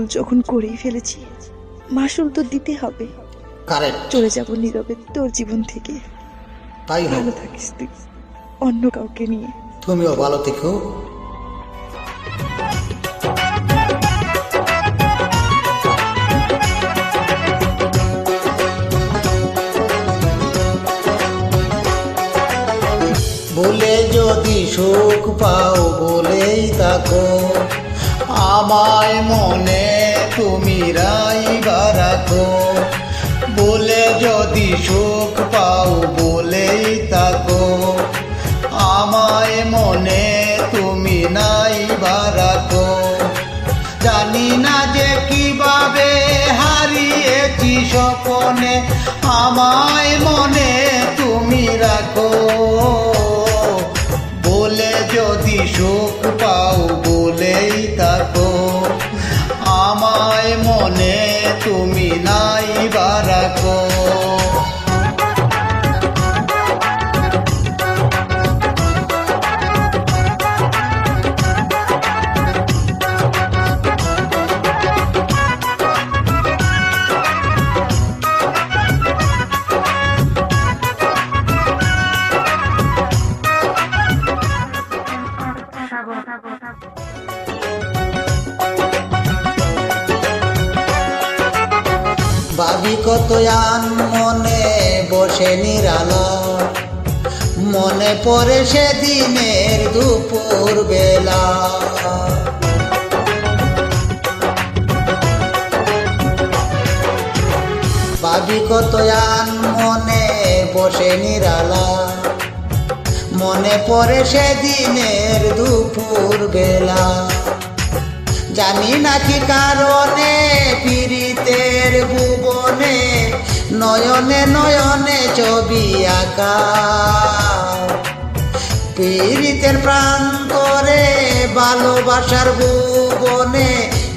ভুল যখন করেই ফেলেছি, মাসুল তো দিতে হবে। কারেক্ট। চলে যাব নীরবে তোর জীবন থেকে। তাই ভালো হোক, থাকিস তুই অন্য কাউকে নিয়ে। তুমিও ভালো থেকো। বলে যদি সুখ পাও বলেই থাকো, আমায় মনে তুমি রাইবা রাখো। বলে যদি সুখ পাও বলেই থাকো, আমায় মনে তুমি নাইবা রাখো। জানি না যে কিভাবে হারিয়েছি স্বপনে, আমায় মনে তুমি রাখো। বলে যদি সুখ পাও বলেই থাকো, আমায় মনে তুমি নাইবা রাখো। ভাবি কত আন মনে বসে নিরালা, মনে পড়ে সেদিনের দুপুর বেলা। ভাবি কত আন মনে বসে নিরালা, মনে পড়ে সেদিনের দুপুর বেলা। জানি না কি কারণে পীড়িতের ভুবনে নয়নে নয়নে ছবি আঁকা। পীড়িতের প্রান্তরে ভালোবাসার ভুবনে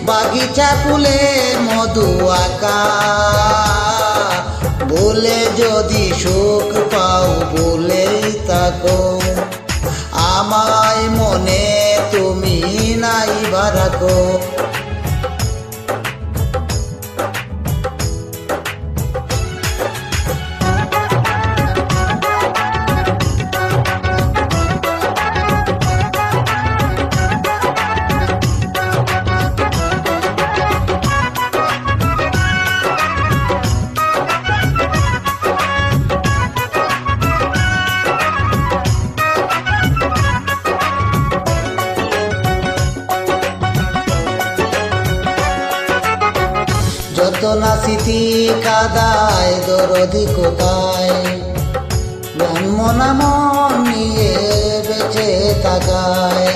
বাগিচা ফুলে মধু আঁকা। বলে যদি সুখ পাও বলেই থাকো, আমায় মনে তুমি নাইবা রাখো। যত না স্মৃতি কাদায় দরদি কোথায়, জন্ম না মন নিয়ে বেঁচে থাকায়।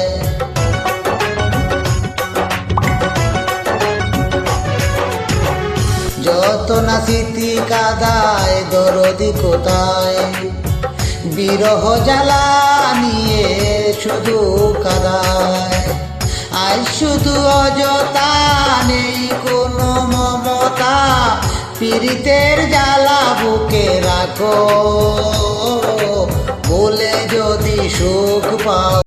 যত না স্মৃতি কাদায় দরদি কোথায়, বিরহ জ্বালা নিয়ে শুধু কাদায়। আজ শুধু অযথা নেই কোনো মমতা, পীড়িতের জ্বালা বুকে রাখো। বলে যদি সুখ পাও